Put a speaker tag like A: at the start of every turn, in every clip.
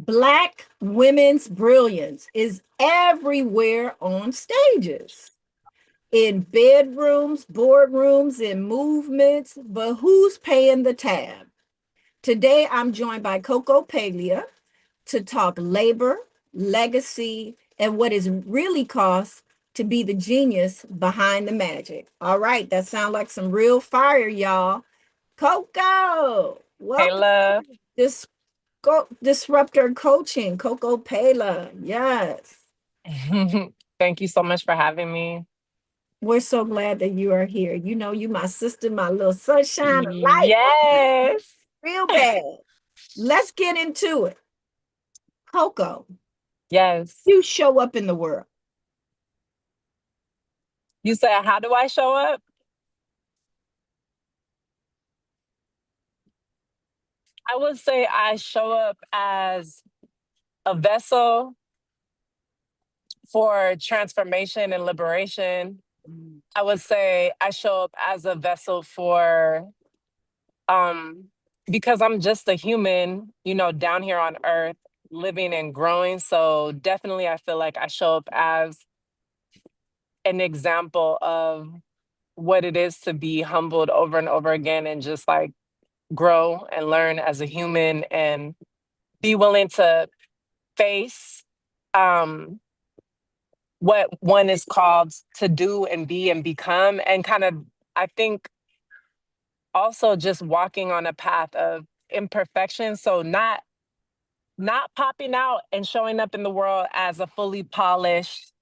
A: Black women's brilliance is everywhere on stages, in bedrooms, boardrooms, in movements, but who's paying the tab? Today, I'm joined by Coco Peila to talk labor, legacy, and what it really costs to be the genius behind the magic. All right, that sounds like some real fire, y'all. Coco,
B: Hey,
A: welcome
B: love.
A: to this Disruptor Coaching, Coco Peila. Yes.
B: Thank you so much for having me.
A: We're so glad that you are here. You know, you my sister, my little sunshine of light,
B: Yes.
A: real bad. Let's get into it. Coco,
B: Yes.
A: you show up in the world.
B: You said, how do I show up? I would say I show up as a vessel for transformation and liberation. I would say I show up as a vessel for, um, because I'm just a human, down here on earth, living and growing. So definitely I feel like I show up as an example of what it is to be humbled over and over again and just like grow and learn as a human and be willing to face um what one is called to do and be and become, and kind of, I think, also just walking on a path of imperfection. So not popping out and showing up in the world as a fully polished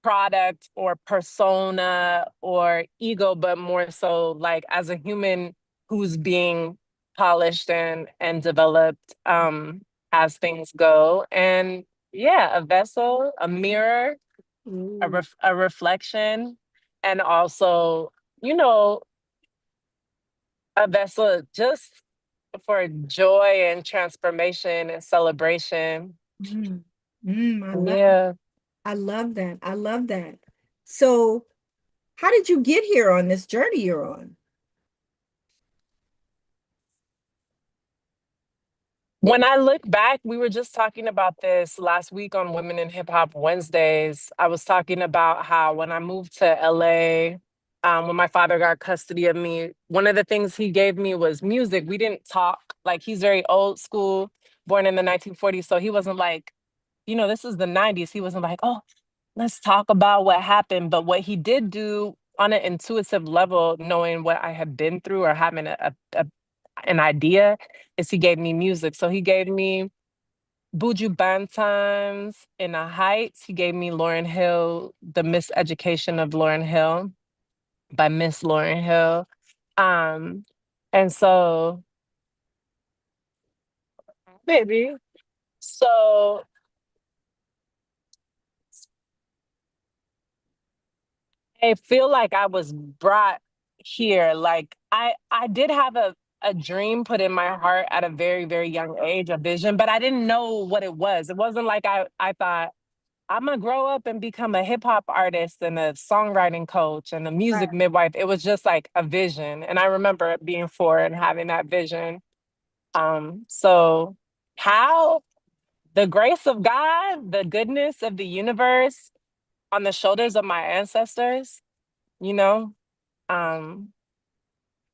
B: product or persona or ego, but more so like as a human who's being polished and developed, as things go. And yeah, a vessel, a mirror,
A: Ooh.
B: a reflection, and also, you know, a vessel just for joy and transformation and celebration.
A: Mm,
B: Yeah.
A: I love that. I love that. So, how did you get here on this journey you're on?
B: When I look back, we were just talking about this last week on Women in Hip Hop Wednesdays. I was talking about how when I moved to LA, when my father got custody of me, one of the things he gave me was music. We didn't talk. Like, he's very old school, born in the 1940s. So he wasn't like, this is the 90s. He wasn't like, oh, let's talk about what happened. But what he did do on an intuitive level, knowing what I had been through or having an idea, is he gave me music. So he gave me Buju Banton's In the Heights. He gave me Lauryn Hill, The Miseducation of Lauryn Hill by Miss Lauryn Hill. Um, and so, baby, so I feel like I was brought here. Like I did have a dream put in my heart at a very, very young age, a vision, but I didn't know what it was. It wasn't like I thought I'm gonna grow up and become a hip hop artist and a songwriting coach and a music
A: Right.
B: midwife. It was just like a vision. And I remember it being four and having that vision. So how the grace of God, the goodness of the universe on the shoulders of my ancestors, you know, um,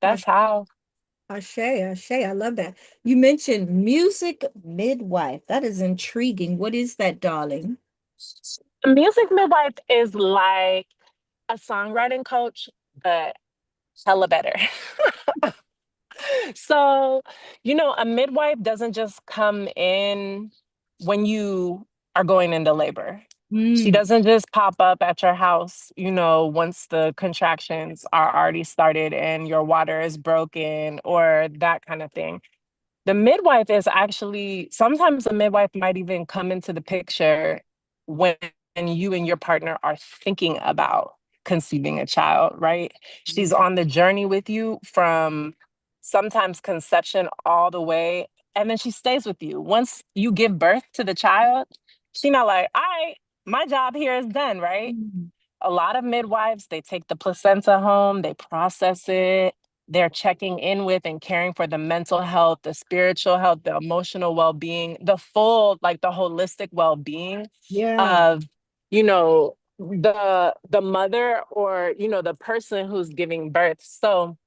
B: that's
A: Ashe,
B: how.
A: Ashe. I love that. You mentioned music midwife. That is intriguing. What is that, darling?
B: A music midwife is like a songwriting coach, but hella better. So, a midwife doesn't just come in when you are going into labor. She
A: Mm,
B: doesn't just pop up at your house, once the contractions are already started and your water is broken or that kind of thing. The midwife is actually, sometimes a midwife might even come into the picture when you and your partner are thinking about conceiving a child, right? She's on the journey with you from sometimes conception all the way, and then she stays with you. Once you give birth to the child, she's not like, all right, my job here is done, right?
A: mm,
B: A lot of midwives, they take the placenta home, they process it, they're checking in with and caring for the mental health, the spiritual health, the emotional well-being, the full, like the holistic well-being
A: Yeah.
B: of, the mother, or, the person who's giving birth. So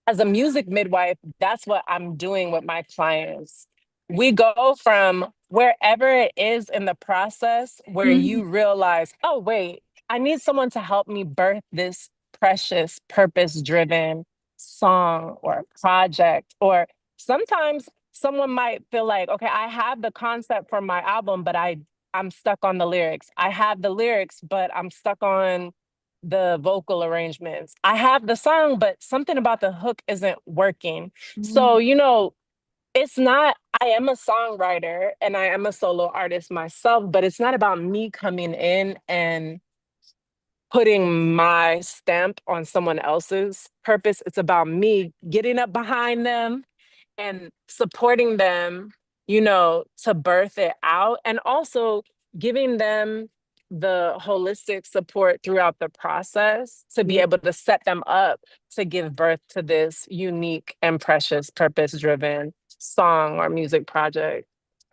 B: as a music midwife, that's what I'm doing with my clients. We go from wherever it is in the process where
A: Mhm.
B: you realize, oh, wait, I need someone to help me birth this precious, purpose driven song or project. Or sometimes someone might feel like, okay, I have the concept for my album, but I'm stuck on the lyrics. I have the lyrics, but I'm stuck on the vocal arrangements. I have the song, but something about the hook isn't working. So,
A: Mhm.
B: it's not, I am a songwriter and I am a solo artist myself, but it's not about me coming in and putting my stamp on someone else's purpose. It's about me getting up behind them and supporting them, to birth it out, and also giving them the holistic support throughout the process to be
A: Yeah.
B: able to set them up to give birth to this unique and precious purpose driven song or music project.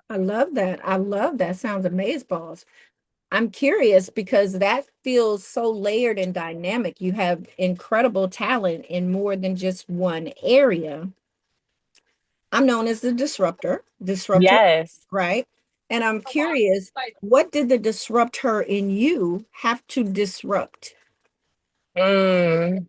A: I love that. I love that. Sounds amazeballs. I'm curious because that feels so layered and dynamic. You have incredible talent in more than just one area. I'm known as the disruptor,
B: Yes.
A: right? And I'm curious, what did the disrupt her in you have to disrupt?
B: Mm.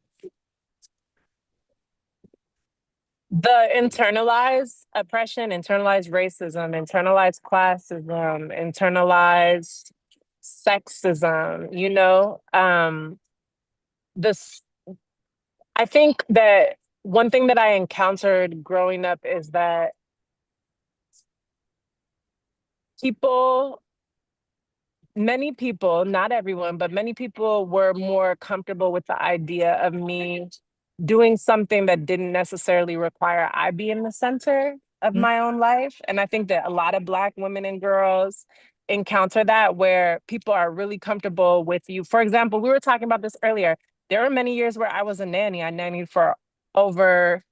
B: The internalized oppression, internalized racism, internalized classism, internalized sexism, this I think that one thing that I encountered growing up is that people many people, not everyone, but many people were more comfortable with the idea of me doing something that didn't necessarily require I be in the center of
A: Mm.
B: my own life. And I think that a lot of Black women and girls encounter that, where people are really comfortable with you. For example, we were talking about this earlier. There were many years where I was a nanny. I nannied for over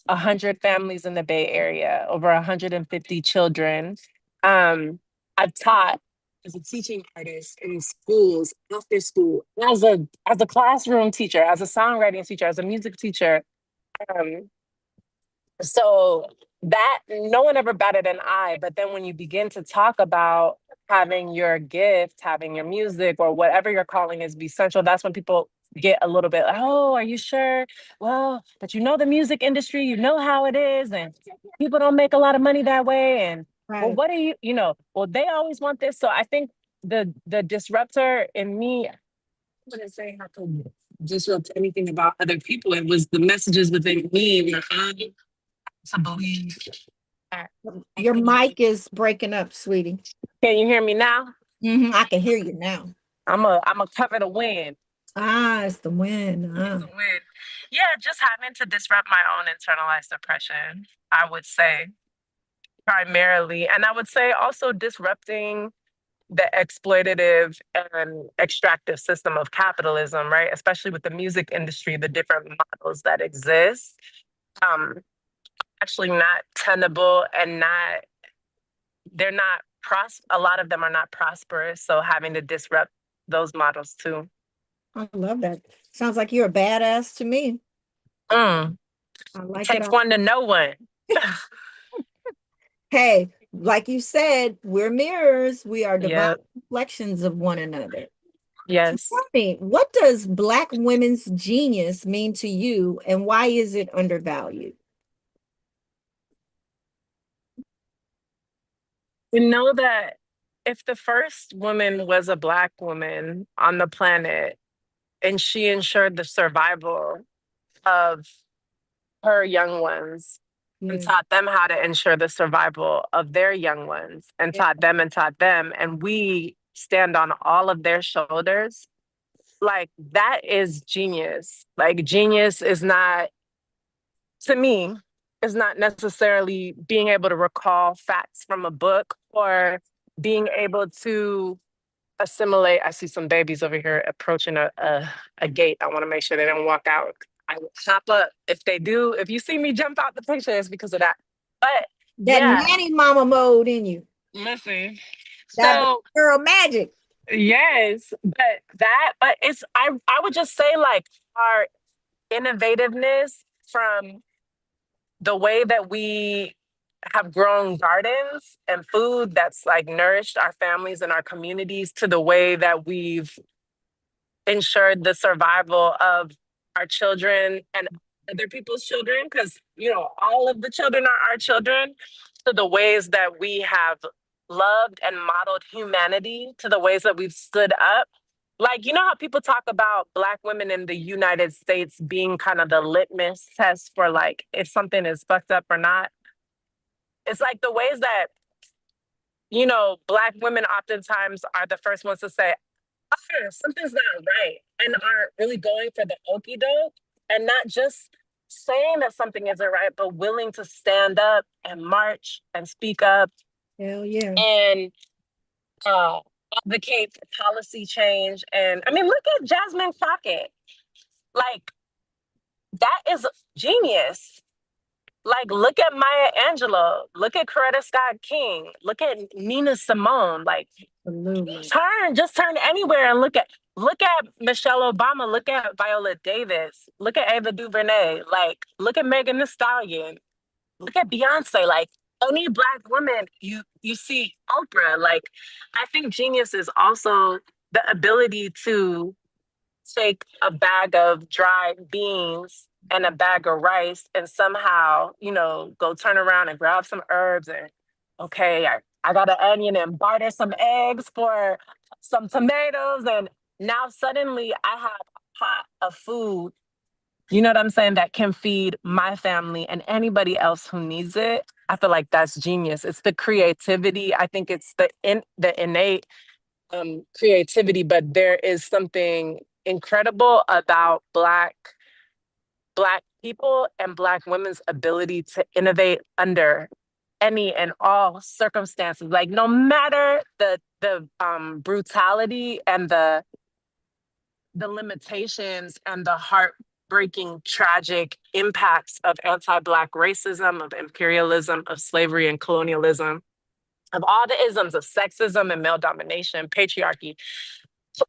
B: 100 families in the Bay Area, over 150 children. Um, I've taught as a teaching artist in schools, after school, as a classroom teacher, as a songwriting teacher, as a music teacher. Um, so that no one ever batted an eye. But then when you begin to talk about having your gift, having your music, or whatever your calling is, be central, that's when people get a little bit like, oh, are you sure? Well, but the music industry, how it is, and people don't make a lot of money that way. And well,
A: Right.
B: what do well, they always want this. So I think the disruptor in me, I wouldn't say how to disrupt anything about other people. It was the messages within me where I to believe. Can
A: Your mic is breaking up, sweetie.
B: you hear me now?
A: I can hear you now.
B: I'm a cover the win.
A: Ah, it's the wind.
B: It's
A: Ah,
B: a win. Yeah, just having to disrupt my own internalized oppression, I would say primarily. And I would say also disrupting the exploitative and extractive system of capitalism, right? Especially with the music industry, the different models that exist. Um, actually not tenable and not they're not a lot of them are not prosperous, so having to disrupt those models too.
A: I love that. Sounds like you're a badass to me.
B: Mm.
A: I
B: It
A: like it.
B: takes one to know one.
A: Hey, like you said, we're mirrors. We are divine
B: Yeah.
A: reflections of one another. So
B: Yes.
A: tell me, what does Black women's genius mean to you, and why is it undervalued?
B: You know that if the first woman was a Black woman on the planet and she ensured the survival of her young ones and
A: Yeah.
B: taught them how to ensure the survival of their young ones
A: Yeah.
B: and taught them, and we stand on all of their shoulders, like that is genius. Like genius is not, to me, is not necessarily being able to recall facts from a book or being able to assimilate. I see some babies over here approaching a gate. I want to make sure they don't walk out. I will pop up. If you see me jump out the picture, it's because of that. But
A: That
B: yeah,
A: nanny mama mode in you.
B: listen.
A: That
B: So
A: girl magic.
B: yes, but I would just say like our innovativeness from the way that we have grown gardens and food that's like nourished our families and our communities to the way that we've ensured the survival of our children and other people's children, because all of the children are our children, to the ways that we have loved and modeled humanity, to the ways that we've stood up. Like, how people talk about Black women in the United States being kind of the litmus test for like if something is fucked up or not. It's like the ways that Black women oftentimes are the first ones to say, something's not right, and are really going for the okey doke, and not just saying that something isn't right, but willing to stand up and march and speak up
A: Hell yeah.
B: and uh, advocate for policy change. And I mean, look at Jasmine Crockett. Like, that is genius. Like, look at Maya Angelou. Look at Coretta Scott King. Look at Nina Simone. Like,
A: Absolutely.
B: just turn anywhere and look at Michelle Obama, look at Viola Davis, look at Ava DuVernay, like look at Megan Thee Stallion, look at Beyonce, like any Black woman, you see Oprah. Like, I think genius is also the ability to take a bag of dried beans and a bag of rice and somehow, go turn around and grab some herbs and okay, I got an onion and barter some eggs for some tomatoes. And now suddenly I have a pot of food, you know what I'm saying, that can feed my family and anybody else who needs it. I feel like that's genius. It's the creativity. I think it's the innate creativity, but there is something incredible about Black people and Black women's ability to innovate under any and all circumstances. Like, no matter the brutality and the limitations and the heartbreaking, tragic impacts of anti-Black racism, of imperialism, of slavery and colonialism, of all the isms of sexism and male domination, patriarchy,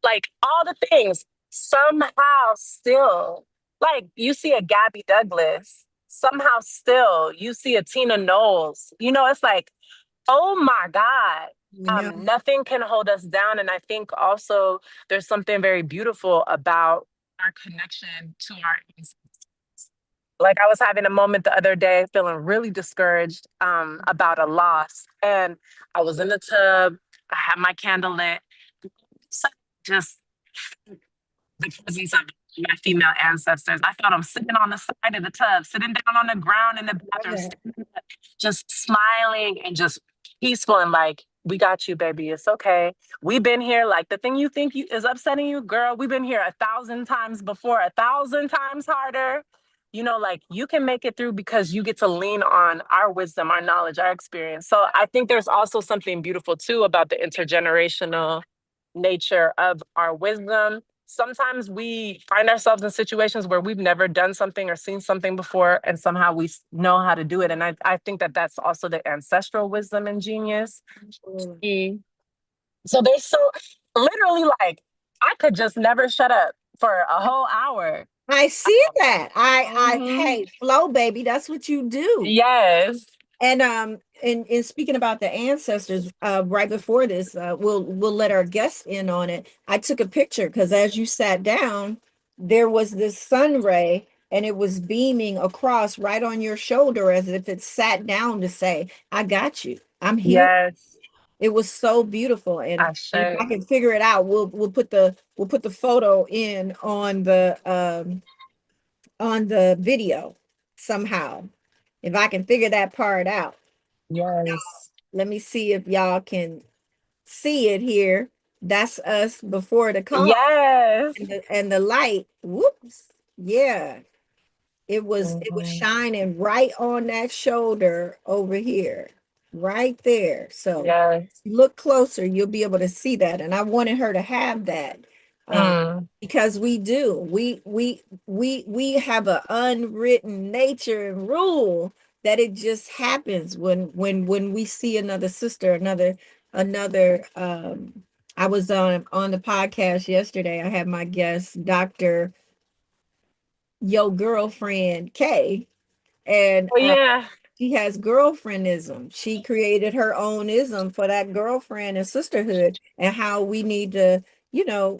B: like all the things, somehow still, like you see a Gabby Douglas, somehow still you see a Tina Knowles. It's like, oh my God.
A: You know,
B: Nothing can hold us down. And I think also there's something very beautiful about our connection to our ancestors. Like, I was having a moment the other day, feeling really discouraged about a loss. And I was in the tub, I had my candle lit, so just the presence of my female ancestors. I felt them sitting on the side of the tub, sitting down on the ground in the bathroom, just smiling and just peaceful and like, we got you, baby. It's okay. We've been here. Like, the thing you think is upsetting you, girl, we've been here 1,000 times before, 1,000 times harder. Like, you can make it through because you get to lean on our wisdom, our knowledge, our experience. So I think there's also something beautiful too about the intergenerational nature of our wisdom. Sometimes we find ourselves in situations where we've never done something or seen something before, and somehow we know how to do it. And I think that that's also the ancestral wisdom and genius. Mm. So there's literally, like, I could just never shut up for a whole hour.
A: I see that.
B: Mhm.
A: Hey, flow, baby. That's what you do.
B: Yes.
A: And speaking about the ancestors, right before this, we'll let our guests in on it. I took a picture because as you sat down, there was this sun ray and it was beaming across right on your shoulder as if it sat down to say, I got you. I'm here.
B: Yes.
A: It was so beautiful. And
B: I
A: if
B: should.
A: I can figure it out, we'll put the photo in on the video somehow. If I can figure that part out.
B: Yes.
A: Let me see if y'all can see it here. That's us before the call
B: Yes.
A: and the light. Whoops. Yeah. It was
B: Mhm.
A: shining right on that shoulder over here. Right there. So
B: Yes.
A: look closer, you'll be able to see that. And I wanted her to have that.
B: Mm.
A: Because we do. We have an unwritten nature and rule that it just happens when we see another sister, another I was on the podcast yesterday. I had my guest, Dr. Yo Girlfriend K, and
B: Oh yeah.
A: she has girlfriendism. She created her own ism for that girlfriend and sisterhood, and how we need to,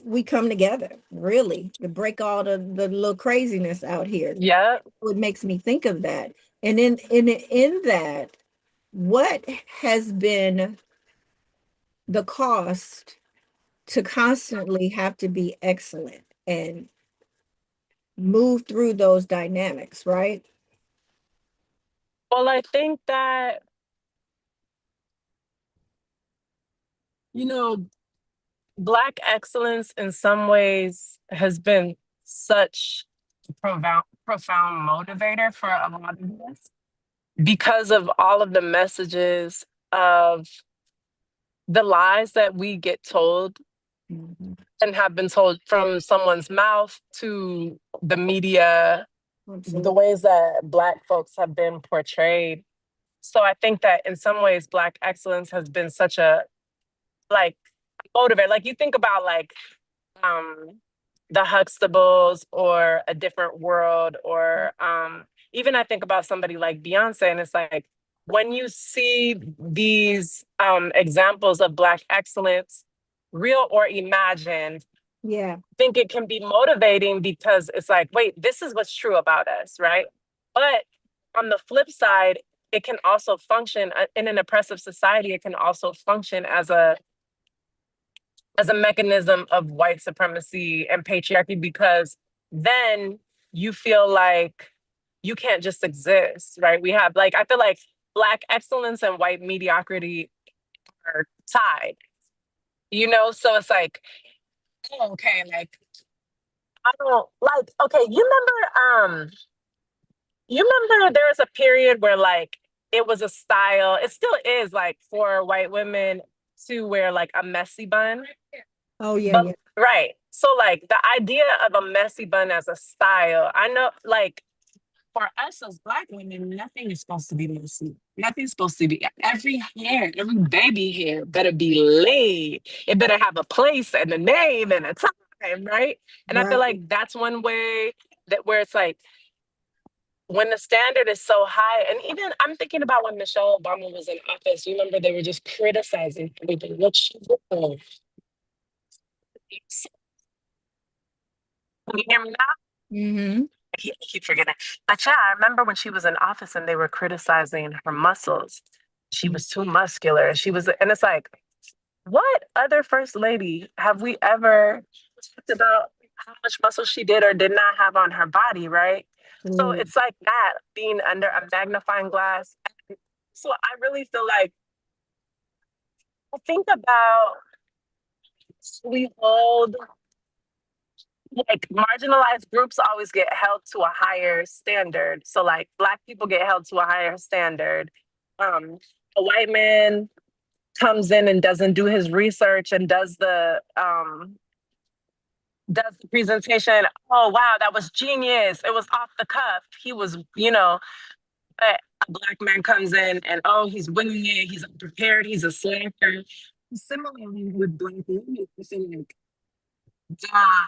A: we come together really to break all the little craziness out here.
B: Yeah.
A: What makes me think of that. And in that, what has been the cost to constantly have to be excellent and move through those dynamics, right?
B: Well, I think that, you know, Black excellence in some ways has been such a profound motivator for a lot of us because of all of the messages of the lies that we get told
A: Mhm.
B: and have been told from someone's mouth to the media, the
A: Absolutely.
B: ways that Black folks have been portrayed. So I think that in some ways, Black excellence has been such a like motivator. Like you think about um the Huxtables or A Different World, or even I think about somebody like Beyonce, and it's like when you see these examples of Black excellence, real or imagined,
A: Yeah.
B: I think it can be motivating because it's like, wait, this is what's true about us, right? But on the flip side, it can also function in an oppressive society. It can also function as a mechanism of white supremacy and patriarchy, because then you feel like you can't just exist, right? We have I feel like Black excellence and white mediocrity are tied, so it's like, oh, okay, like I don't like, okay, you remember there was a period where it was a style, it still is, like, for white women to wear like a messy bun.
A: Oh yeah,
B: But
A: yeah.
B: right. So like the idea of a messy bun as a style, I know like for us as Black women, nothing is supposed to be messy. Nothing's supposed to be, every baby hair better be laid. It better have a place and a name and a time, right? And I feel
A: Right.
B: like that's one way that where it's like when the standard is so high, and even I'm thinking about when Michelle Obama was in office, you remember they were just criticizing everything. What she did. Can you hear me now?
A: Mm-hmm.
B: I keep forgetting. But yeah, I remember when she was in office and they were criticizing her muscles. She was too muscular. And it's like, what other first lady have we ever talked about how much muscle she did or did not have on her body, right? So
A: Absolutely.
B: it's like that being under a magnifying glass. So I really feel like I think about we hold like marginalized groups always get held to a higher standard. So like Black people get held to a higher standard. A white man comes in and doesn't do his research and does the presentation. Oh wow, that was genius. It was off the cuff. He was, but a Black man comes in and oh, he's winging it, he's unprepared, he's a slacker. Similarly with Black women, I feel like, duh,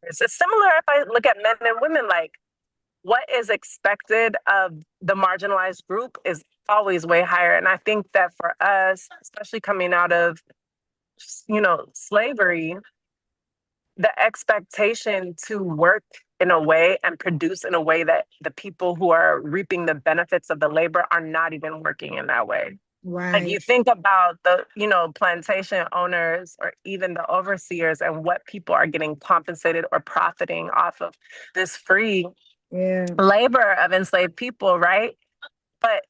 B: it's similar if I look at men and women, like what is expected of the marginalized group is always way higher. And I think that for us, especially coming out of, slavery, the expectation to work in a way and produce in a way that the people who are reaping the benefits of the labor are not even working in that way. Like
A: Right.
B: you think about the, plantation owners or even the overseers and what people are getting compensated or profiting off of this free
A: Yeah.
B: labor of enslaved people, right? But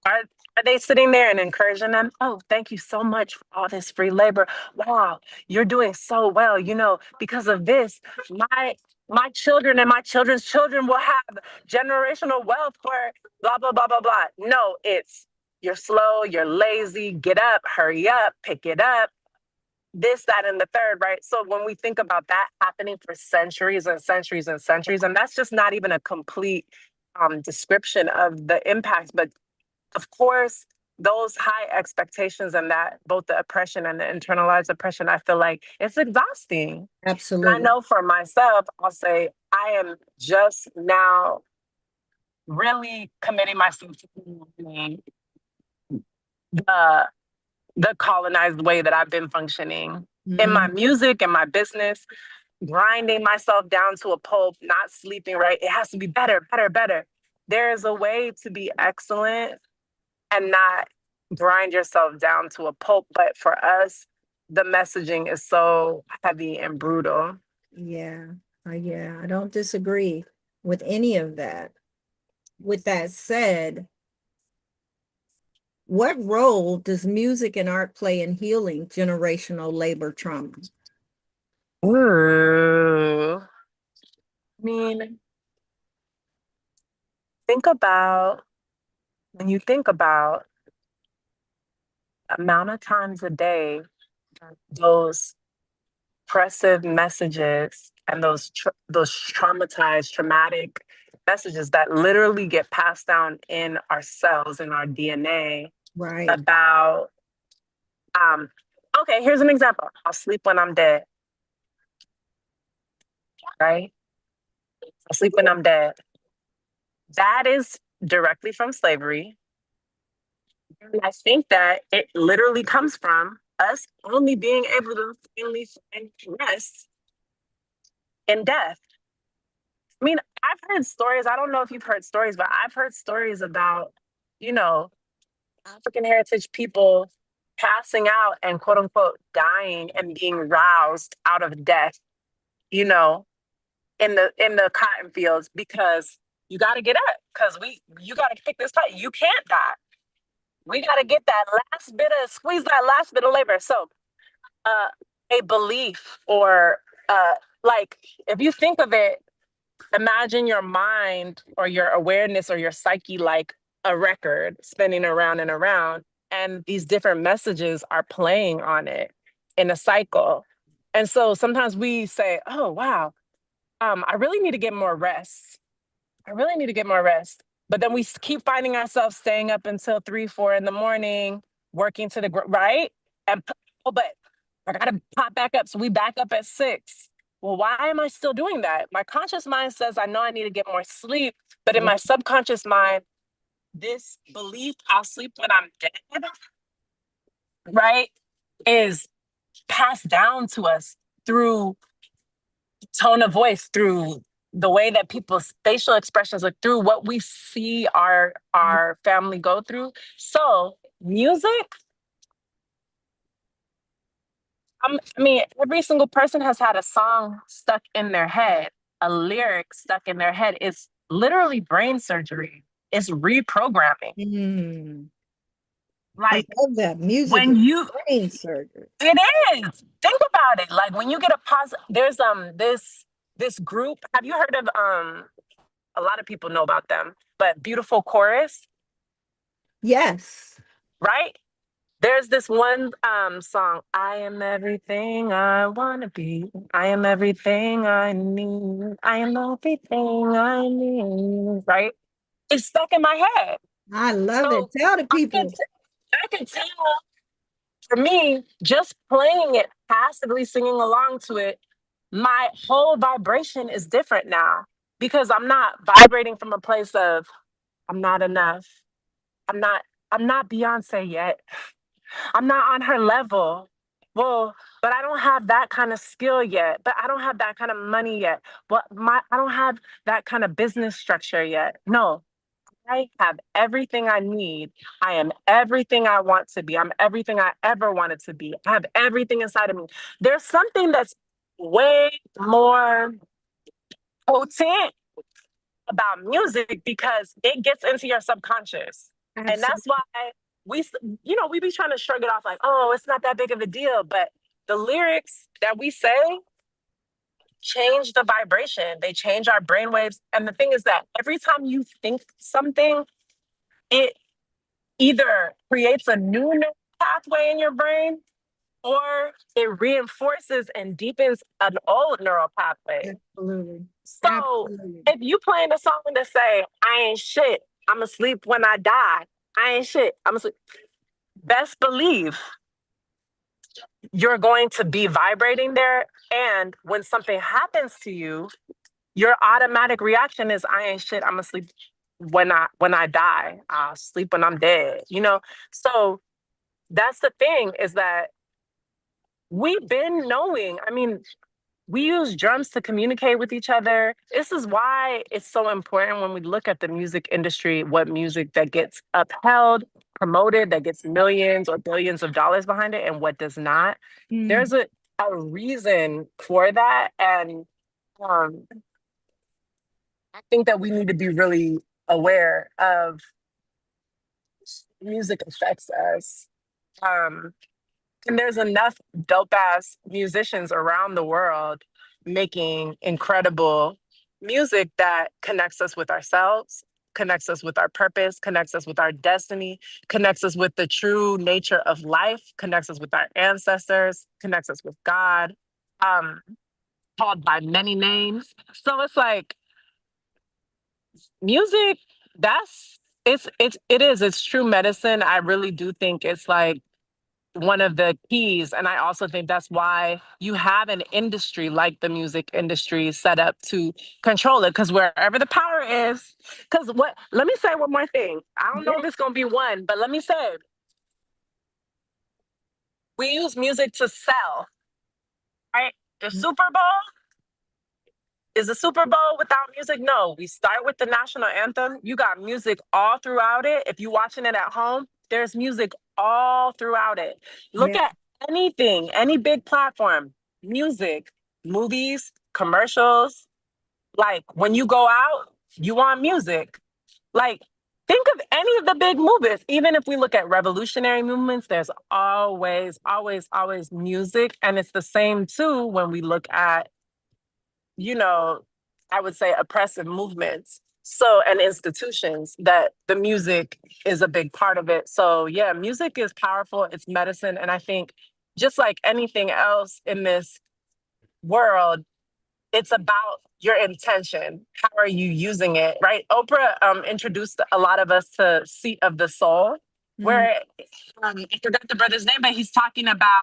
B: are are they sitting there and encouraging them? Oh, thank you so much for all this free labor. Wow, you're doing so well. Because of this, my children and my children's children will have generational wealth for blah blah blah blah blah. No, it's you're slow, you're lazy, get up, hurry up, pick it up. this, that, and the third, right? So when we think about that happening for centuries and centuries and centuries, and that's just not even a complete description of the impact, but of course, those high expectations and that both the oppression and the internalized oppression, I feel like it's exhausting. And I
A: Absolutely.
B: know for myself, I'll say I am just now really committing myself to the the colonized way that I've been functioning in my
A: Mhm.
B: music and my business, grinding myself down to a pulp, not sleeping right. It has to be better, better, better. There is a way to be excellent and not grind yourself down to a pulp. But for us, the messaging is so heavy and brutal.
A: Yeah. Yeah, I don't disagree with any of that. With that said, what role does music and art play in healing generational labor trauma?
B: Ooh. I mean, think about when you think about amount of times a day those oppressive messages and those traumatized, traumatic messages that literally get passed down in our cells, in our DNA
A: Right.
B: about, um, okay, here's an example. I'll sleep when I'm dead, right? I'll sleep when I'm dead. That is directly from slavery. And I think that it literally comes from us only being able to finally find rest in death. I mean, I've heard stories. I don't know if you've heard stories, but I've heard stories about, you know, African heritage people passing out and quote unquote dying and being roused out of death, you know, in the cotton fields because you got to get up because you got to pick this fight. You can't die. We got to get that last bit of squeeze that last bit of labor. So, a belief or like if you think of it, imagine your mind or your awareness or your psyche like a record spinning around and around, and these different messages are playing on it in a cycle. And so sometimes we say, oh, wow, I really need to get more rest. I really need to get more rest. But then we keep finding ourselves staying up until 3, 4 in the morning, working to the right. And oh, but I gotta pop back up. So we back up at 6. Well, why am I still doing that? My conscious mind says I know I need to get more sleep, but in my subconscious mind, this belief I'll sleep when I'm dead, right, is passed down to us through tone of voice, through the way that people's facial expressions look, through what we see our family go through. So music, I mean, every single person has had a song stuck in their head, a lyric stuck in their head. It's literally brain surgery. It's reprogramming.
A: Mm, I
B: Like
A: love that. Music
B: when
A: is
B: you,
A: brain surgery.
B: it is. Think about it. Like when you get a positive, there's this group. Have you heard of a lot of people know about them, but Beautiful Chorus,
A: Yes.
B: right? There's this one song, I am everything I want to be. I am everything I need. I am everything I need, right? It's stuck in my head.
A: I love it.
B: So
A: Tell the
B: I can,
A: people.
B: t- I can tell for me, just playing it, passively singing along to it, my whole vibration is different now because I'm not vibrating from a place of I'm not enough. I'm not I'm not Beyonce yet. I'm not on her level. Well, but I don't have that kind of skill yet. But I don't have that kind of money yet. But I don't have that kind of business structure yet. No, I have everything I need. I am everything I want to be. I'm everything I ever wanted to be. I have everything inside of me. There's something that's way more potent about music because it gets into your subconscious. And that's why
A: Absolutely.
B: we, we be trying to shrug it off like, oh, it's not that big of a deal. But the lyrics that we say change the vibration, they change our brainwaves. And the thing is that every time you think something, it either creates a new neural pathway in your brain or it reinforces and deepens an old neural pathway.
A: Absolutely.
B: So
A: Absolutely.
B: if you playing a song to say, I ain't shit, I'm asleep when I die, I ain't shit, I'm asleep, best believe you're going to be vibrating there. And when something happens to you, your automatic reaction is, I ain't shit, I'm asleep when I die. I'll sleep when I'm dead, you know? So that's the thing, is that we've been knowing. I mean, we use drums to communicate with each other. This is why it's so important when we look at the music industry, what music that gets upheld, promoted, that gets millions or billions of dollars behind it, and what does not.
A: Mm.
B: There's a reason for that. And um, I think that we need to be really aware of music affects us. Um, And there's enough dope ass musicians around the world making incredible music that connects us with ourselves, connects us with our purpose, connects us with our destiny, connects us with the true nature of life, connects us with our ancestors, connects us with God, um, called by many names. So it's like music, it's true medicine. I really do think it's like one of the keys. And I also think that's why you have an industry like the music industry set up to control it. Because wherever the power is, let me say one more thing. I don't know if it's going to be one, but let me say, we use music to sell, right? The Super Bowl, is the Super Bowl without music? No. We start with the national anthem. You got music all throughout it. If you're watching it at home, there's music all throughout it. Look
A: Yeah.
B: at anything, any big platform, music, movies, commercials. Like when you go out, you want music. Like, think of any of the big movies. Even if we look at revolutionary movements, there's always, always, always music. And it's the same too when we look at, you know, I would say oppressive movements. So, and institutions, that the music is a big part of it. So, yeah, music is powerful. It's medicine. And I think just like anything else in this world, it's about your intention. How are you using it, right? Oprah introduced a lot of us to Seat of the Soul,
A: Mm.
B: where I forgot the brother's name, but he's talking about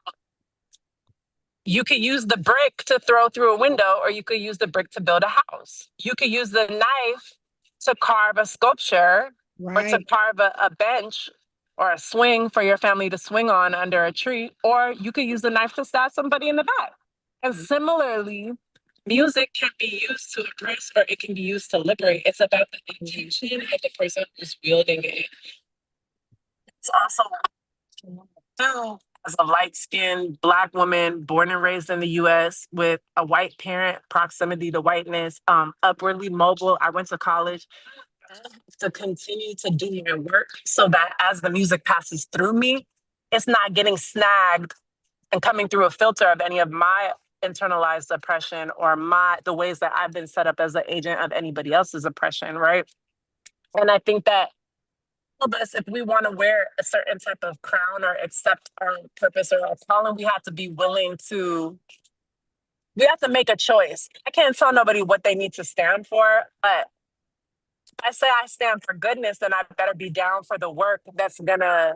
B: you could use the brick to throw through a window, or you could use the brick to build a house. You could use the knife to carve a sculpture, or to
A: Right.
B: carve a bench or a swing for your family to swing on under a tree, or you could use the knife to stab somebody in the back. And similarly, music can be used to oppress, or it can be used to liberate. It's about the intention of the person who's wielding it. It's also too, as a light-skinned Black woman born and raised in the US with a white parent, proximity to whiteness, upwardly mobile. I went to college to continue to do my work so that as the music passes through me, it's not getting snagged and coming through a filter of any of my internalized oppression, or the ways that I've been set up as an agent of anybody else's oppression, right? And I think that of us, if we want to wear a certain type of crown or accept our purpose or our calling, we have to make a choice. I can't tell nobody what they need to stand for, but if I say I stand for goodness, then I better be down for the work that's gonna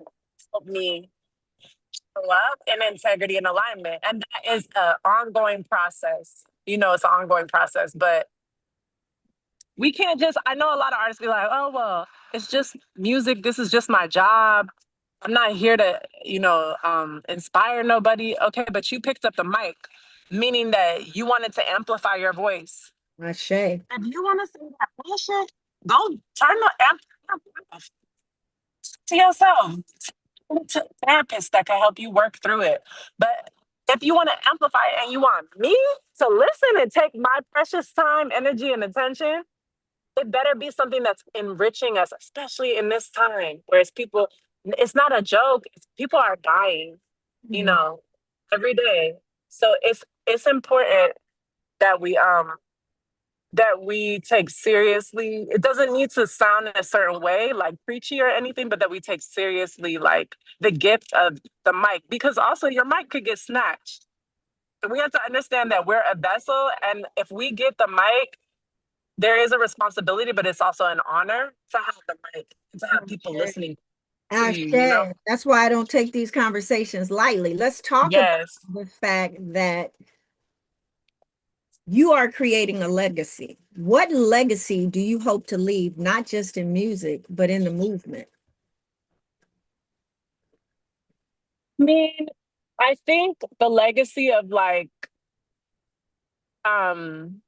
B: help me show up in integrity and alignment. And that is an ongoing process. You know, it's an ongoing process, but we can't just, I know a lot of artists be like, oh, well, it's just music. This is just my job. I'm not here to, inspire nobody. Okay, but you picked up the mic, meaning that you wanted to amplify your voice.
A: Ashe.
B: If you want to say that bullshit, go turn the amp off to yourself. To therapists that can help you work through it. But if you want to amplify it and you want me to listen and take my precious time, energy, and attention, it better be something that's enriching us, especially in this time where it's not a joke. People are dying,
A: Mm.
B: every day. So it's important that we that we take seriously. It doesn't need to sound in a certain way, like preachy or anything, but that we take seriously like the gift of the mic, because also your mic could get snatched. And we have to understand that we're a vessel, and if we get the mic, there is a responsibility, but it's also an honor to have the mic and to have people listening to you, you know?
A: That's why I don't take these conversations lightly. Let's talk about
B: Yes.
A: the fact that you are creating a legacy. What legacy do you hope to leave, not just in music, but in the movement?
B: I mean, I think the legacy um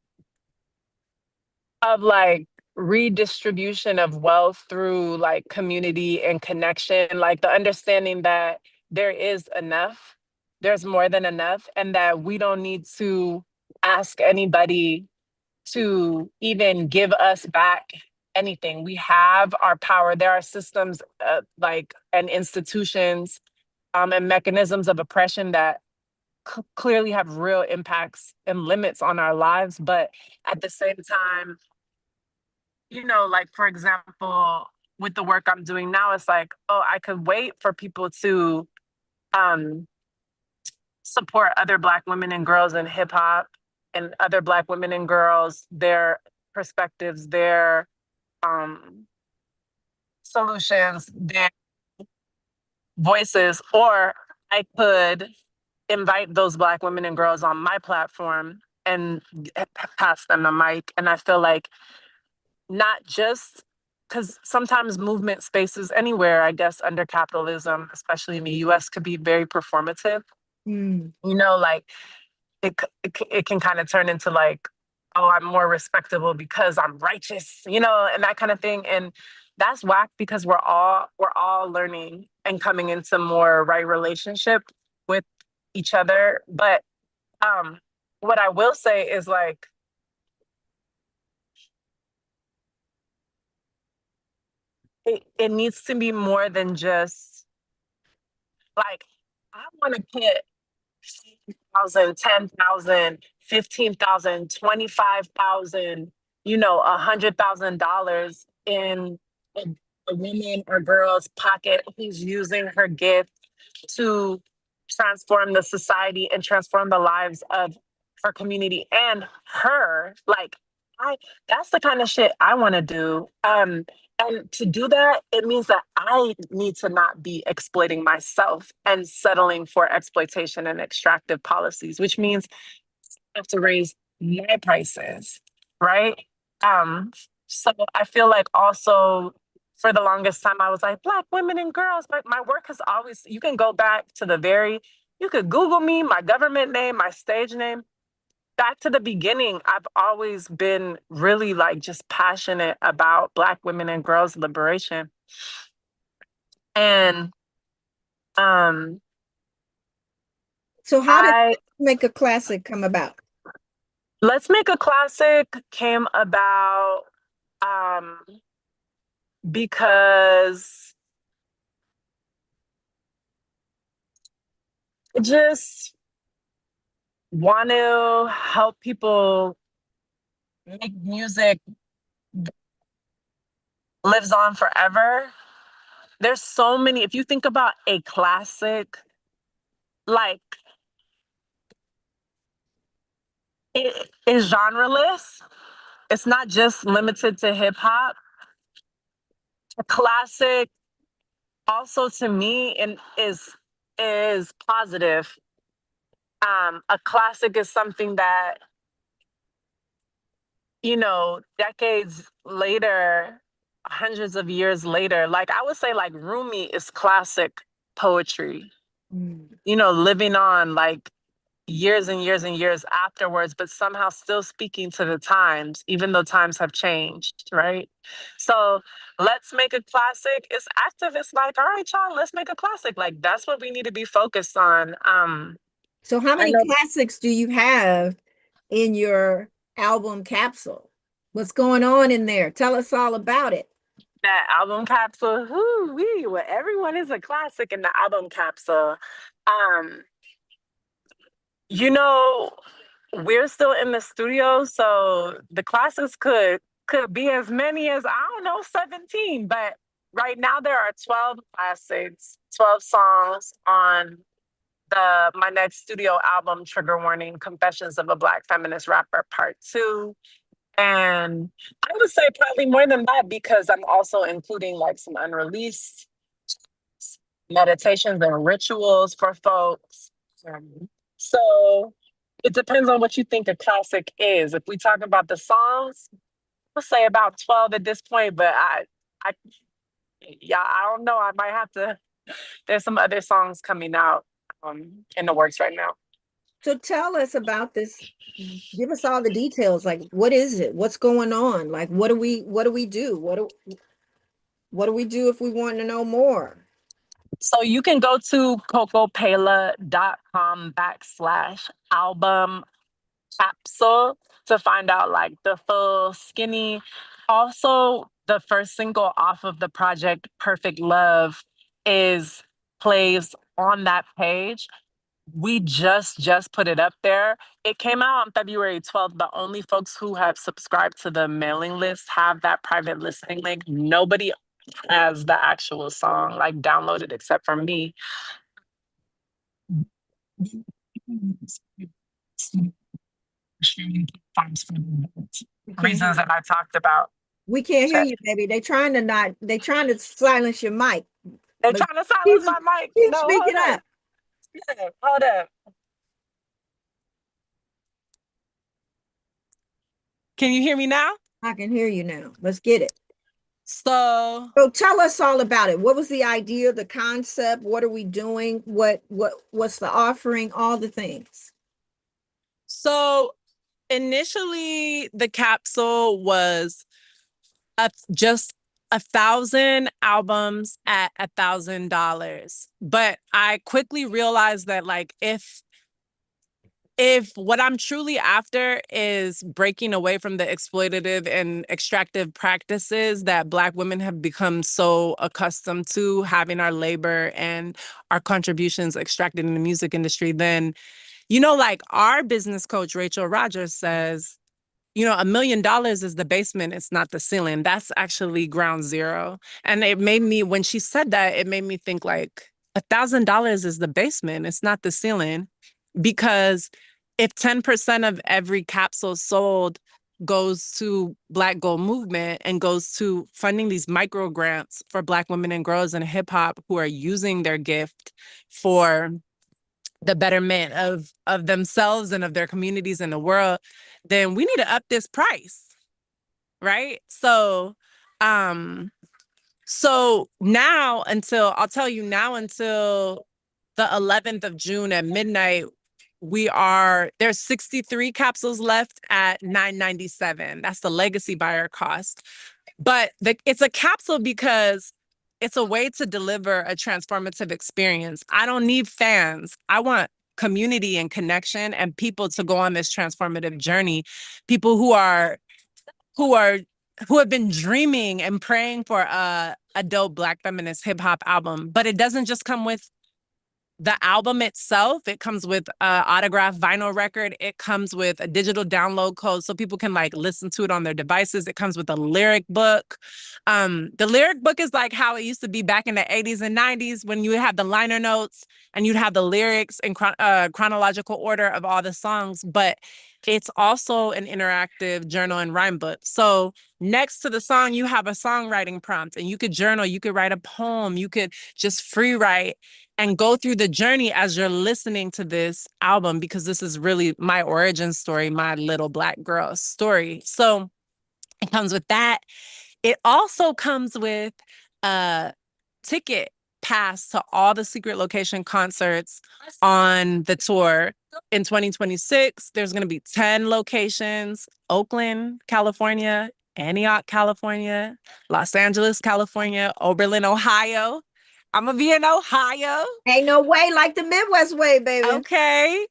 B: of like redistribution of wealth through like community and connection, like the understanding that there is enough, there's more than enough, and that we don't need to ask anybody to even give us back anything. We have our power. There are systems like and institutions and mechanisms of oppression that clearly have real impacts and limits on our lives. But at the same time, you know, like for example, with the work I'm doing now, it's like, oh, I could wait for people to um, support other Black women and girls in hip hop and other Black women and girls, their perspectives, their um, solutions, their voices, or I could invite those Black women and girls on my platform and pass them the mic. And I feel like not just because sometimes movement spaces anywhere, I guess, under capitalism, especially in the US, could be very performative.
A: Mm.
B: You know, like it can kind of turn into like, oh, I'm more respectable because I'm righteous, you know, and that kind of thing. And that's whack because we're all learning and coming into more right relationship with each other. But um what I will say is like it needs to be more than just like I want to put 5,000, 10,000, 15,000, 25,000, you know, $100,000 in a woman or girl's pocket who's using her gift to transform the society and transform the lives of her community and her. Like, I that's the kind of shit I want to do. And to do that, it means that I need to not be exploiting myself and settling for exploitation and extractive policies, which means I have to raise my prices, right? Um, so I feel like also for the longest time I was like, Black women and girls, my work has always, you can go back to you could Google me, my government name, my stage name. Back to the beginning, I've always been really like just passionate about Black women and girls liberation. And um
A: So, how did
B: I
A: Make a Classic come about?
B: Let's Make a Classic came about um because I just want to help people make music lives on forever. There's so many, if you think about a classic, like it is genreless. It's not just limited to hip hop. A classic also to me and is positive. A classic is something that, you know, decades later, hundreds of years later, like I would say like Rumi is classic poetry,
A: Mm.
B: you know, living on like years and years and years afterwards, but somehow still speaking to the times, even though times have changed, right? So let's make a classic. It's activists like, all right, y'all, let's make a classic. Like that's what we need to be focused on.
A: So, how
B: I
A: many
B: know
A: classics do you have in your album capsule? What's going on in there? Tell us all about it.
B: that album capsule, whoo wee, well, everyone is a classic in the album capsule. Um, you know, we're still in the studio, so the classes could be as many as, I don't know, 17. But right now there are 12 classics, 12 songs on my next studio album, Trigger Warning, Confessions of a Black Feminist Rapper, Part 2. And I would say probably more than that, because I'm also including like some unreleased meditations and rituals for folks. So it depends on what you think a classic is. If we talk about the songs, I'll say about 12 at this point, but I, yeah, I don't know. I might have to, there's some other songs coming out in the works right now.
A: So tell us about this. Give us all the details. Like, what is it? What's going on? Like, what do we do? What do we do if we want to know more?
B: So you can go to cocopeila.com/album capsule to find out like the full skinny. Also, the first single off of the project, Perfect Love, is plays on that page. We just put it up there. It came out on February 12th, but only folks who have subscribed to the mailing list have that private listening link. Nobody has the actual song like downloaded except for me. Reasons that I talked about.
A: We can't hear you, baby. They trying to silence your mic.
B: They're
A: But
B: trying to silence my mic.
A: keep
B: No,
A: speaking
B: hold
A: up.
B: up. Hold up. Can you hear me now?
A: I can hear you now. Let's get it.
B: So
A: Tell us all about it. What was the idea, the concept? What are we doing? What's the offering? All the things.
B: So initially the capsule was just 1,000 albums at $1,000. But I quickly realized that like if what I'm truly after is breaking away from the exploitative and extractive practices that Black women have become so accustomed to, having our labor and our contributions extracted in the music industry, then, like our business coach, Rachel Rogers, says, $1 million is the basement, it's not the ceiling. That's actually ground zero. And it made me, when she said that, it made me think like $1,000 is the basement, it's not the ceiling. Because if 10% of every capsule sold goes to Black Gold Movement and goes to funding these micro grants for Black women and girls in hip hop who are using their gift for the betterment of themselves and of their communities in the world, then we need to up this price, right? So now until the 11th of June at midnight, there's 63 capsules left at $9.97. That's the legacy buyer cost. But it's a capsule because it's a way to deliver a transformative experience. I don't need fans. I want community and connection and people to go on this transformative journey. People who have been dreaming and praying for a dope Black feminist hip hop album. But it doesn't just come with the album itself. It comes with an autographed vinyl record. It comes with a digital download code so people can like listen to it on their devices. It comes with a lyric book. The lyric book is like how it used to be back in the 80s and 90s when you would have the liner notes and you'd have the lyrics in chronological order of all the songs. But it's also an interactive journal and rhyme book. So next to the song, you have a songwriting prompt and you could journal, you could write a poem, you could just free write and go through the journey as you're listening to this album, because this is really my origin story, my little Black girl story. So it comes with that. It also comes with a ticket pass to all the Secret Location concerts on the tour. In 2026, there's going to be 10 locations: Oakland, California, Antioch, California, Los Angeles, California, Oberlin, Ohio. I'm going to be in Ohio.
A: Ain't no way like the Midwest way, baby.
B: Okay.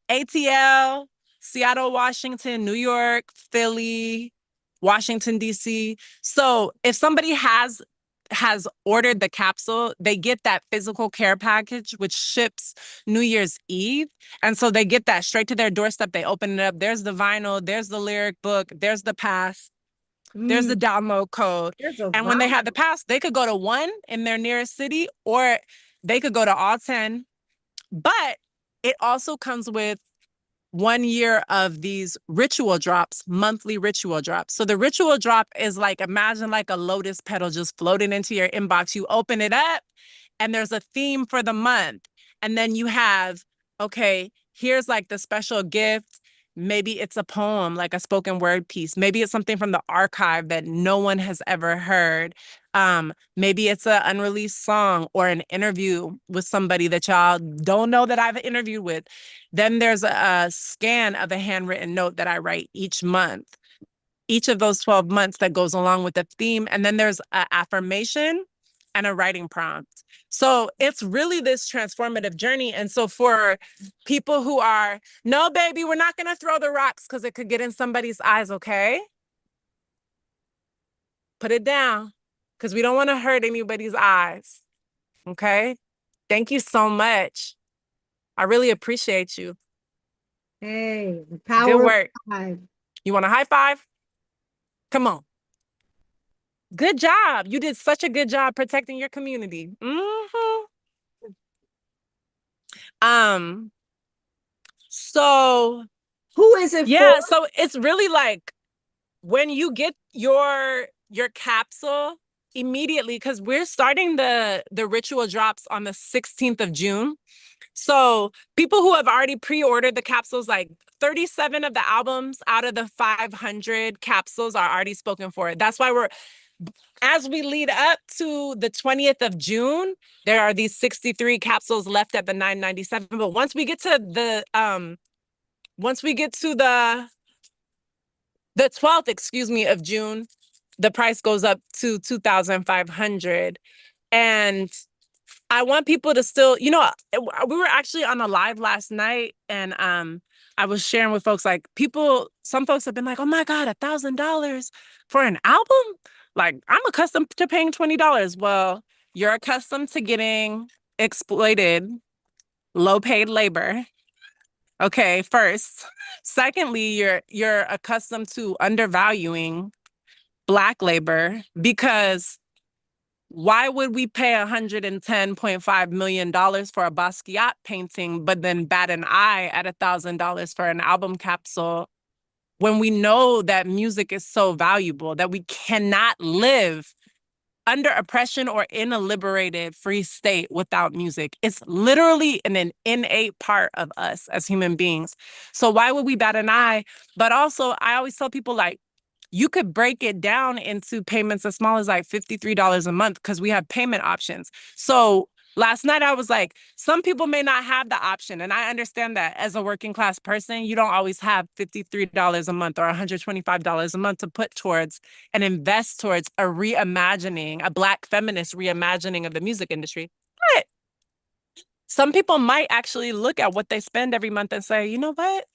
B: ATL, Seattle, Washington, New York, Philly, Washington, D.C. So if somebody has has ordered the capsule, they get that physical care package, which ships New Year's Eve. And so they get that straight to their doorstep. They open it up. There's the vinyl, there's the lyric book, there's the pass, there's the download code.
A: There's a
B: And when they have the pass, they could go to one in their nearest city, or they could go to all 10. But it also comes with 1 year of these ritual drops, monthly ritual drops. So the ritual drop is like, imagine like a lotus petal just floating into your inbox. You open it up and there's a theme for the month. And then you have, okay, here's like the special gift. Maybe it's a poem, like a spoken word piece. Maybe it's something from the archive that no one has ever heard. Maybe it's an unreleased song or an interview with somebody that y'all don't know that I've interviewed with. Then there's a scan of a handwritten note that I write each month, each of those 12 months that goes along with the theme. And then there's an affirmation and a writing prompt. So it's really this transformative journey. And so for people who are, no, baby, we're not going to throw the rocks because it could get in somebody's eyes, okay? Put it down because we don't want to hurt anybody's eyes, okay? Thank you so much. I really appreciate you.
A: Hey, the power
B: Good work.
A: of five.
B: You want a high five? Come on. Good job. You did such a good job protecting your community. So
A: who is it
B: yeah,
A: for?
B: so it's really like when you get your capsule immediately, because we're starting the ritual drops on the 16th of June. So people who have already pre-ordered the capsules, like 37 of the albums out of the 500 capsules are already spoken for. That's why as we lead up to the 20th of June, there are these 63 capsules left at the $9.97. But once we get to the 12th, of June, the price goes up to $2,500. And I want people to still, we were actually on a live last night, and I was sharing with folks, like, some folks have been like, oh my God, $1,000 for an album? Like, I'm accustomed to paying $20. Well, you're accustomed to getting exploited, low paid labor. Okay, first. Secondly, you're accustomed to undervaluing Black labor, because why would we pay $110.5 million for a Basquiat painting, but then bat an eye at $1,000 for an album capsule, when we know that music is so valuable that we cannot live under oppression or in a liberated, free state without music? It's literally an innate part of us as human beings. So why would we bat an eye? But also, I always tell people, like, you could break it down into payments as small as like $53 a month, because we have payment options. So last night I was like, some people may not have the option. And I understand that as a working class person, you don't always have $53 a month or $125 a month to put towards and invest towards a reimagining, a Black feminist reimagining of the music industry. But some people might actually look at what they spend every month and say, you know what?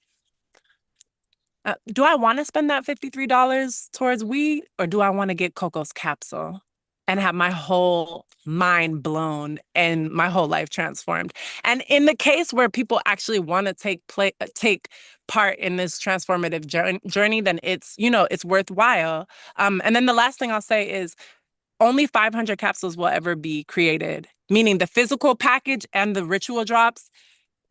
B: Do I want to spend that $53 towards weed, or do I want to get Coco's capsule and have my whole mind blown and my whole life transformed? And in the case where people actually want to take part in this transformative journey, then it's worthwhile. And then the last thing I'll say is only 500 capsules will ever be created, meaning the physical package and the ritual drops.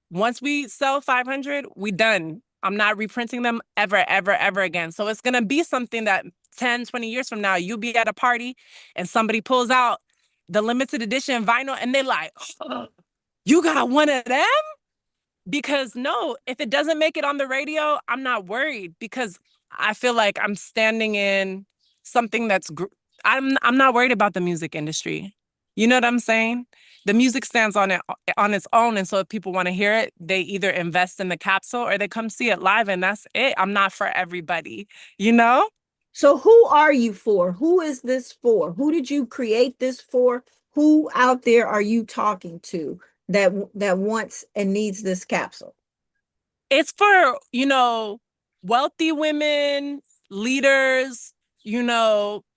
B: Once we sell 500, we done. I'm not reprinting them ever, ever, ever again. So it's going to be something that 10, 20 years from now, you'll be at a party and somebody pulls out the limited edition vinyl and they're like, oh, you got one of them? Because no, if it doesn't make it on the radio, I'm not worried, because I feel like I'm standing in something I'm not worried about the music industry. You know what I'm saying? The music stands on its own. And so if people want to hear it, they either invest in the capsule or they come see it live, and that's it. I'm not for everybody, you know?
A: So who are you for? Who is this for? Who did you create this for? Who out there are you talking to that wants and needs this capsule?
B: It's for, wealthy women, leaders,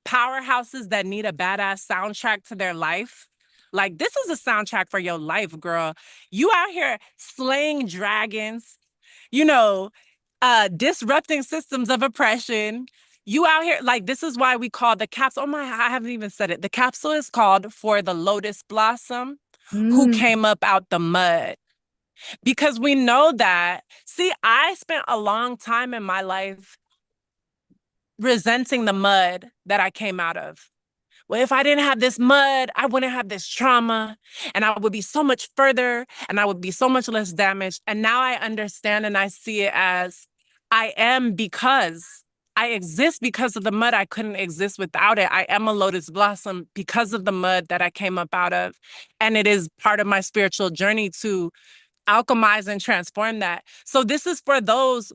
B: powerhouses that need a badass soundtrack to their life. Like, this is a soundtrack for your life, girl. You out here slaying dragons, you know, disrupting systems of oppression. You out here, like, this is why we call the capsule. Oh my, I haven't even said it. The capsule is called For the Lotus Blossom Who
A: Mm.
B: Came Up Out the Mud. Because we know that, see, I spent a long time in my life resenting the mud that I came out of. Well, if I didn't have this mud, I wouldn't have this trauma, and I would be so much further, and I would be so much less damaged. And now I understand and I see it as I am because I exist because of the mud. I couldn't exist without it. I am a lotus blossom because of the mud that I came up out of. And it is part of my spiritual journey to alchemize and transform that. So this is for those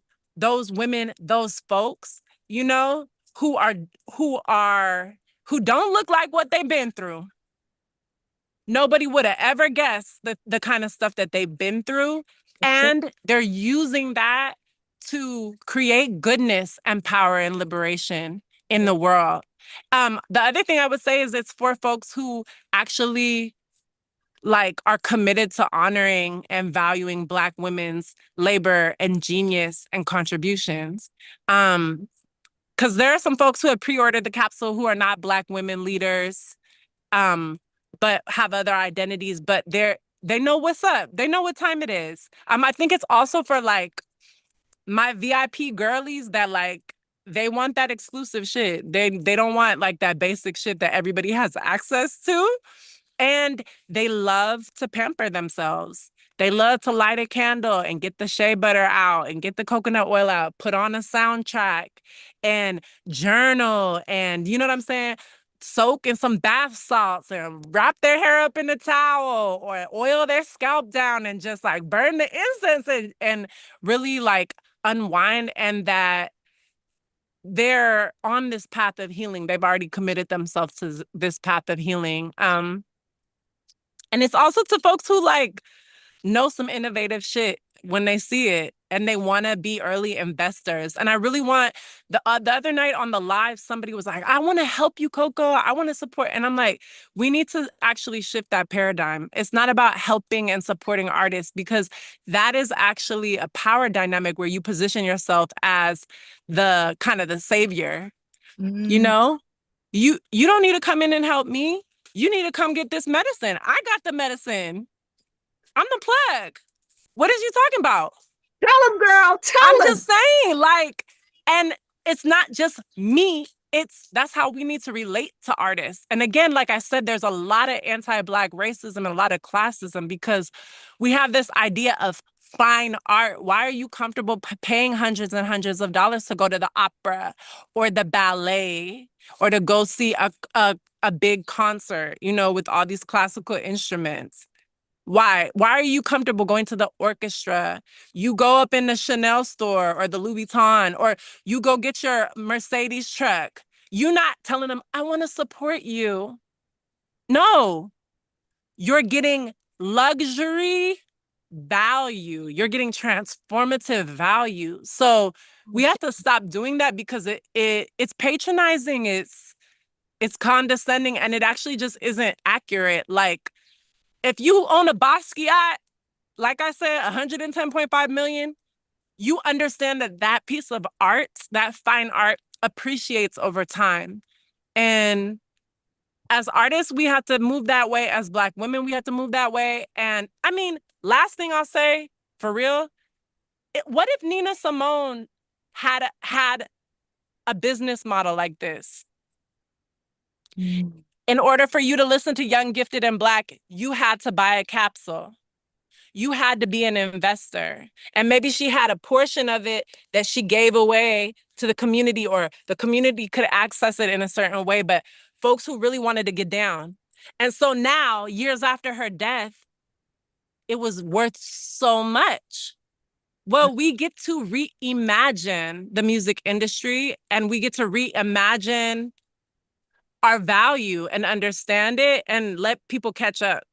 B: women, those folks, you know, who are who are who don't look like what they've been through. Nobody would have ever guessed the kind of stuff that they've been through.
A: Sure.
B: And they're using that to create goodness and power and liberation in the world. The other thing I would say is it's for folks who actually like are committed to honoring and valuing Black women's labor and genius and contributions. Because there are some folks who have pre-ordered the capsule who are not Black women leaders, but have other identities, but they know what's up. They know what time it is. I think it's also for like my VIP girlies that like they want that exclusive shit. They don't want like that basic shit that everybody has access to. And they love to pamper themselves. They love to light a candle and get the shea butter out and get the coconut oil out, put on a soundtrack and journal. And you know what I'm saying? Soak in some bath salts and wrap their hair up in a towel or oil their scalp down and just like burn the incense and really like unwind. And that they're on this path of healing. They've already committed themselves to this path of healing. And it's also to folks who like know some innovative shit when they see it and they want to be early investors. And I really want the other night on the live, somebody was like, I want to help you, Coco. I want to support. And I'm like, we need to actually shift that paradigm. It's not about helping and supporting artists because that is actually a power dynamic where you position yourself as the kind of the savior, you
A: Mm.
B: know? You don't need to come in and help me. You need to come get this medicine. I got the medicine. I'm the plug. What is you talking about?
A: Tell them, girl.
B: I'm
A: Tell them.
B: just saying, like, and it's not just me. That's how we need to relate to artists. And again, like I said, there's a lot of anti-Black racism and a lot of classism because we have this idea of fine art. Why are you comfortable paying hundreds and hundreds of dollars to go to the opera or the ballet or to go see a big concert, you know, with all these classical instruments? Why? Why are you comfortable going to the orchestra? You go up in the Chanel store or the Louis Vuitton, or you go get your Mercedes truck. You're not telling them, I want to support you. No, you're getting luxury value. You're getting transformative value. So we have to stop doing that because it's patronizing, it's condescending, and it actually just isn't accurate. Like, if you own a Basquiat, like I said, 110.5 million, you understand that that piece of art, that fine art, appreciates over time. And as artists, we have to move that way. As Black women, we have to move that way. And I mean, last thing I'll say, for real, what if Nina Simone had a business model like this?
A: Mm.
B: In order for you to listen to Young, Gifted, and Black, you had to buy a capsule. You had to be an investor. And maybe she had a portion of it that she gave away to the community, or the community could access it in a certain way, but folks who really wanted to get down. And so now, years after her death, it was worth so much. Well, we get to reimagine the music industry and we get to reimagine our value and understand it and let people catch up.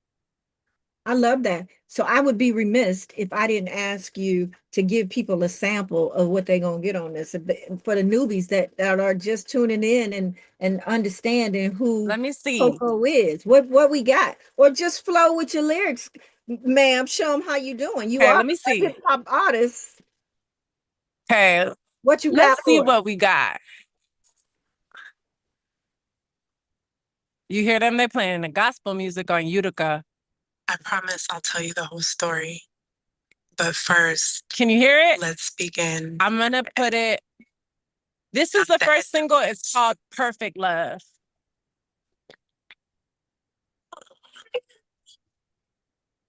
A: I love that. So I would be remiss if I didn't ask you to give people a sample of what they're gonna get on this. For the newbies that are just tuning in and understanding who
B: Let me see.
A: Coco is, what we got, or just flow with your lyrics, ma'am. Show them how you doing. You
B: Okay,
A: are
B: let me
A: a
B: see.
A: hip hop artist.
B: Okay,
A: What you got
B: let's see
A: for us?
B: what we got. You hear them? They playing the gospel music on Utica. I promise I'll tell you the whole story. But first, can you hear it? Let's begin. I'm gonna put it. This is the first single. It's called Perfect Love.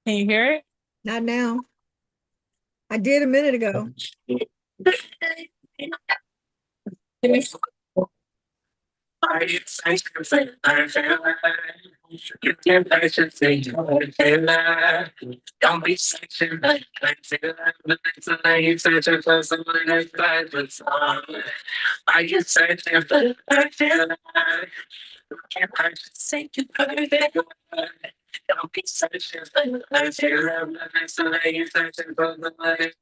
B: Can you hear it?
A: Not now. I did a minute ago.
B: Don't be searching like you searching for someone that's bad, but are you searching for can't purchase say you perfect? Don't be searching for you searching for the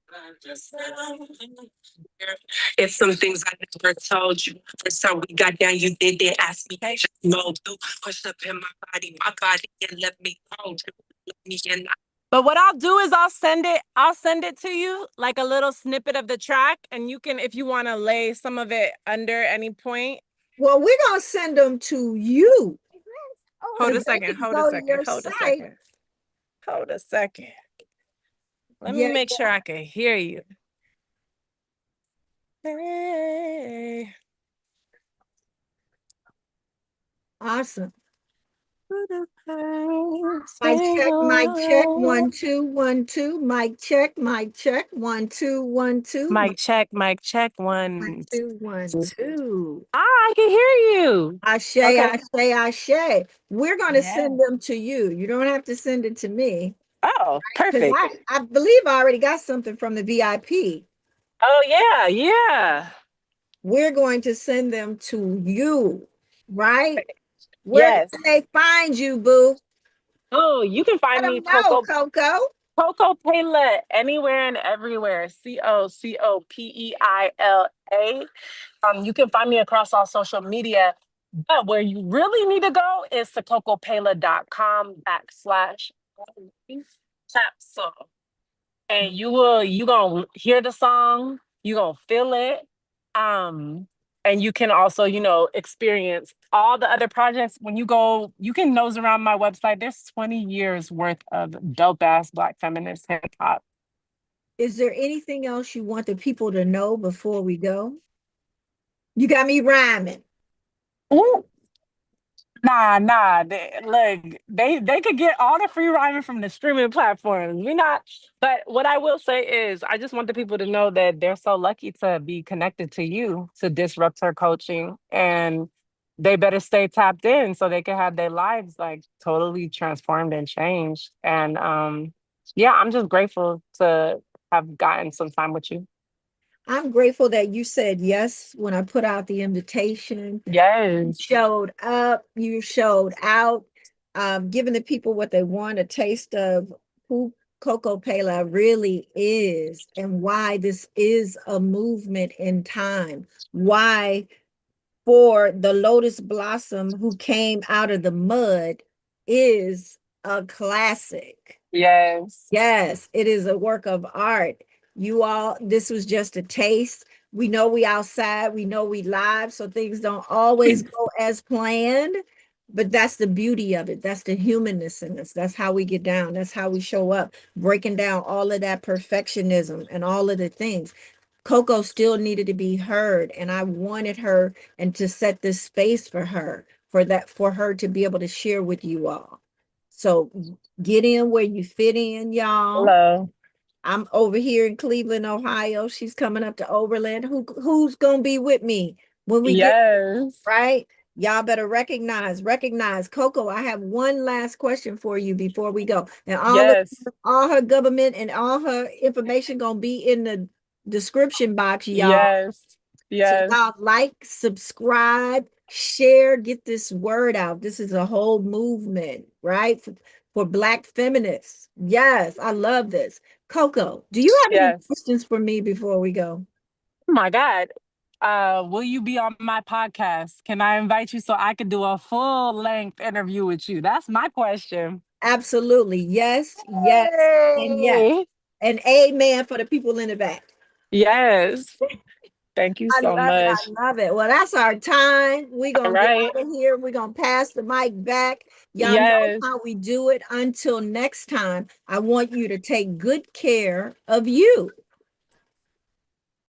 B: it's some things I never told you. First time we got down, you didn't ask me. Just mold through, pushed up in my body, and let me hold you. Let me in. But what I'll do is I'll send it to you like a little snippet of the track, and you can, if you want to lay some of it under any point.
A: Well, we're gonna send them to you.
B: Hold a second, hold a second, hold a second. Hold a second. Let me make sure I can hear you. Hey.
A: Awesome. Mic check, mic check, 1 2 1 2. Mic check, mic check, 1 2 1 2.
B: Mic check,
A: 1
B: 1.
A: 2 1 2.
B: I can hear you.
A: Ashe,
B: Okay.
A: ashe. We're going to send them to you. You don't have to send it to me.
B: Oh,
A: Because
B: perfect.
A: I believe I already got something from the VIP.
B: Oh, yeah, yeah.
A: We're going to send them to you, right? Where
B: Yes.
A: can they find you, boo?
B: Oh, you can find
A: Let
B: me
A: them know, Coco.
B: Coco Peila anywhere and everywhere. COCOPEILA. You can find me across all social media. But where you really need to go is to cocopeila.com/capsule. And you gonna hear the song, you gonna feel it. And you can also, experience all the other projects. When you go, you can nose around my website. There's 20 years worth of dope ass Black feminist hip hop.
A: Is there anything else you want the people to know before we go? You got me rhyming.
B: Ooh. Nah. They could get all the free rhyming from the streaming platforms. We not, but what I will say is, I just want the people to know that they're so lucky to be connected to you, to Disrupt Her Coaching, and they better stay tapped in so they can have their lives like totally transformed and changed. And yeah, I'm just grateful to have gotten some time with you.
A: I'm grateful that you said yes when I put out the invitation. You
B: Yes.
A: showed up, you showed out, giving the people what they want, a taste of who Coco Peila really is and why this is a movement in time. Why, for the lotus blossom who came out of the mud, is a classic.
B: Yes.
A: Yes, it is a work of art. You all, this was just a taste. We know we outside, we know we live, so things don't always go as planned, but that's the beauty of it. That's the humanness in us. That's how we get down. That's how we show up, breaking down all of that perfectionism and all of the things. Coco still needed to be heard, and I wanted her and to set this space for her, for her to be able to share with you all. So get in where you fit in, y'all.
B: Hello.
A: I'm over here in Cleveland, Ohio. She's coming up to Overland. Who's gonna be with me when we get
B: Yes.
A: right? Y'all better recognize. Coco, I have one last question for you before we go. And
B: Yes.
A: all her government and all her information gonna be in the description box, y'all.
B: Yes.
A: So
B: Yes.
A: y'all like, subscribe, Share, get this word out. This is a whole movement, right? For Black feminists. Yes, I love this. Coco, do you have any
B: Yes.
A: questions for me before we go?
B: Oh my God. Will you be on my podcast? Can I invite you so I could do a full length interview with you? That's my question.
A: Absolutely. Yes, yes, and yes.
B: Yay!
A: And amen for the people in the back.
B: Yes. Thank you
A: I
B: so
A: love it.
B: much.
A: I love it. Well, that's our time. We're
B: All
A: going to get
B: right.
A: out of here. We're going to pass the mic back. Y'all know
B: Yes.
A: how we do it. Until next time, I want you to take good care of you.